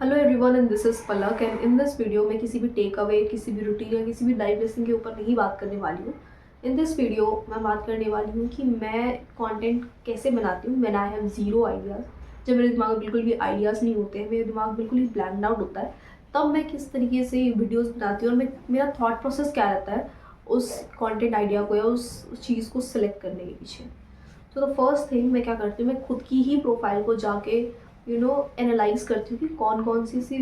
Hello everyone and this is Palak and in this video मैं किसी भी take away, किसी भी रूटीन या किसी भी लाइफ लेसन के ऊपर नहीं बात करने वाली हूँ। इन दिस वीडियो मैं बात करने वाली हूँ कि मैं कंटेंट कैसे बनाती हूँ when I have zero ideas. जब मेरे दिमाग में बिल्कुल भी आइडियाज़ नहीं होते हैं, मेरा दिमाग बिल्कुल ही ब्लैंक आउट होता है, तब मैं किस तरीके से वीडियोज़ बनाती हूँ और मेरा थाट प्रोसेस क्या रहता है उस कॉन्टेंट आइडिया को या उस चीज़ को सिलेक्ट करने के पीछे। तो द फर्स्ट थिंग मैं क्या करती हूँ, मैं खुद की ही प्रोफाइल को जाके एनालाइज करती हूँ कि कौन कौन सी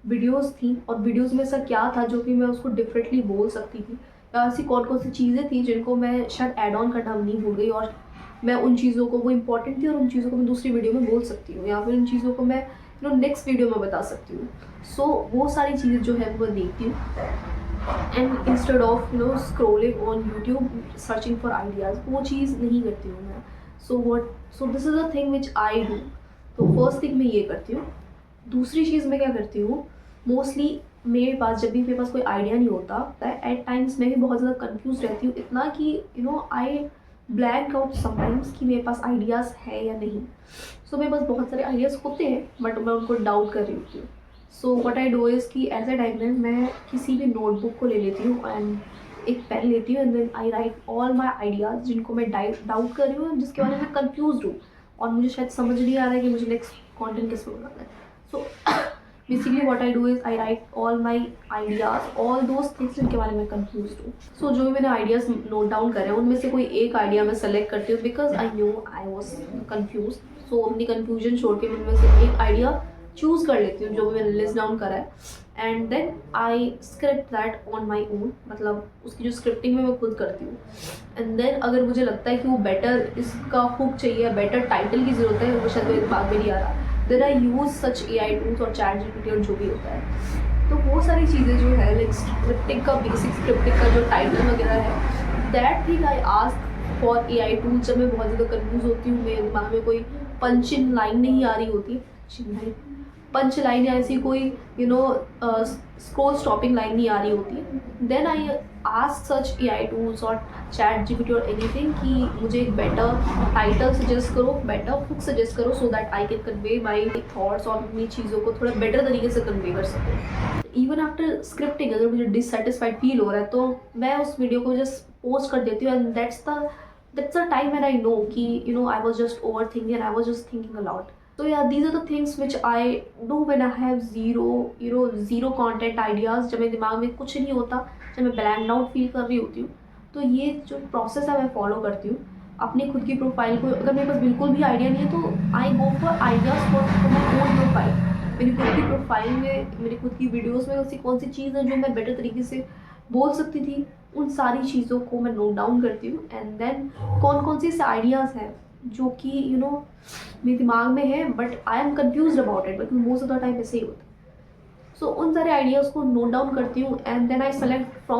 वीडियोस थी और वीडियोस में ऐसा क्या था जो कि मैं उसको डिफरेंटली बोल सकती थी, या ऐसी कौन कौन सी चीज़ें थी जिनको मैं शायद ऐड ऑन करना नहीं भूल गई और मैं उन चीज़ों को वो इंपॉर्टेंट थी और उन चीज़ों को मैं दूसरी वीडियो में बोल सकती हूँ या फिर उन चीज़ों को मैं नेक्स्ट वीडियो में बता सकती हूँ। सो वो सारी चीज़ें जो है वो देखती हूँ and instead of scrolling on YouTube searching for ideas, वो चीज़ नहीं करती हूँ मैं। So this is a thing which I do. तो फर्स्ट थिंग मैं ये करती हूँ। दूसरी चीज़ मैं क्या करती हूँ, मोस्टली मेरे पास जब भी मेरे पास कोई आइडिया नहीं होता, एट टाइम्स मैं भी बहुत ज़्यादा कंफ्यूज रहती हूँ, इतना कि आई ब्लैंक आउट समटाइम्स कि मेरे पास आइडियाज़ है या नहीं। सो मेरे पास बहुत सारे आइडियाज़ होते हैं बट मैं उनको डाउट कर रही होती हूँ। So what I do is कि ऐसे टाइम में मैं किसी भी नोटबुक को ले लेती हूँ एंड एक पेन लेती हूँ and then I write all my ideas जिनको मैं डाउट कर रही हूँ, जिसके बारे में कंफ्यूज हूँ और मुझे शायद समझ नहीं आ रहा है कि मुझे नेक्स्ट कंटेंट किस पे बनाना है। So basically what I do is I write all my ideas, all those things जिनके बारे में कंफ्यूज हूँ। सो जो भी मैंने आइडियाज़ नोट डाउन करे हैं उनमें से कोई एक आइडिया मैं सेलेक्ट करती हूँ because I knew I was confused. So अपनी कन्फ्यूजन छोड़ के मैं उनमें से एक आइडिया चूज़ कर लेती हूँ जो भी मैंने लिस्ट डाउन करा है and then I script that on my own, मतलब उसकी जो स्क्रिप्टिंग में मैं खुद करती हूँ। एंड देन अगर मुझे लगता है कि वो बेटर इसका हुक चाहिए, बेटर टाइटल की ज़रूरत है, वो शायद मेरे दिमाग में नहीं आ रहा, then I use such AI tools और चैट GPT और जो भी होता है। तो वो सारी चीज़ें जो है लाइक स्क्रिप्टिंग का, बेसिक स्क्रिप्टिंग का जो टाइटल वगैरह है, that thing I ask for AI tools. जब मैं बहुत ज़्यादा कन्फ्यूज होती हूँ, मेरे दिमाग में कोई पंच इन लाइन नहीं आ रही होती, पंच लाइन या ऐसी कोई स्क्रोल स्टॉपिंग लाइन नहीं आ रही होती, then I ask such AI tools और चैट GPT और एनीथिंग कि मुझे एक बेटर टाइटल सजेस्ट करो, बेटर हुक सजेस्ट करो so that I can convey my thoughts और अपनी चीज़ों को थोड़ा बेटर तरीके से कन्वे कर सकूँ। इवन आफ्टर स्क्रिप्टिंग अगर मुझे डिससेटिस्फाइड फील हो रहा है तो मैं उस वीडियो को जस्ट पोस्ट कर देती हूँ and that's the time when I know कि I was just over thinking and I was just thinking aloud. So yeah, these are the things which I do when I have zero content ideas, जब मेरे दिमाग में कुछ नहीं होता, जब मैं ब्लैंक आउट फील कर रही होती हूँ। तो ये जो प्रोसेस है मैं फॉलो करती हूँ अपनी खुद की प्रोफाइल को। अगर मेरे पास बिल्कुल भी आइडिया नहीं है तो I go for ideas for my own profile. मेरी खुद की प्रोफाइल में, मेरी खुद की वीडियोज़ में ऐसी कौन सी चीज़ है जो मैं बेटर तरीके से बोल सकती थी, उन सारी चीज़ों को मैं नोट डाउन करती हूँ एंड देन कौन कौन से ऐसे आइडियाज़ हैं जो कि मेरे दिमाग में है but I am confuse about it, because most of the time ऐसे ही होता है। सो उन सारे आइडियाज़ को नोट डाउन करती हूँ and then I select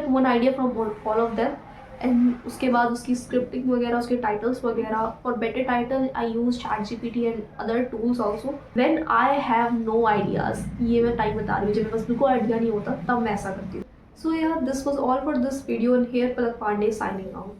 one idea from all of them and उसके बाद उसकी स्क्रिप्टिंग वगैरह, उसके टाइटल्स वगैरह, for better title I use chat GPT and other tools also when I have no ideas. ये मैं टाइम बता रही हूँ जब मेरे पास बिल्कुल आइडिया नहीं होता, तब मैं ऐसा करती हूँ। सो यार, this was all for this video and here Palak Pandey signing out.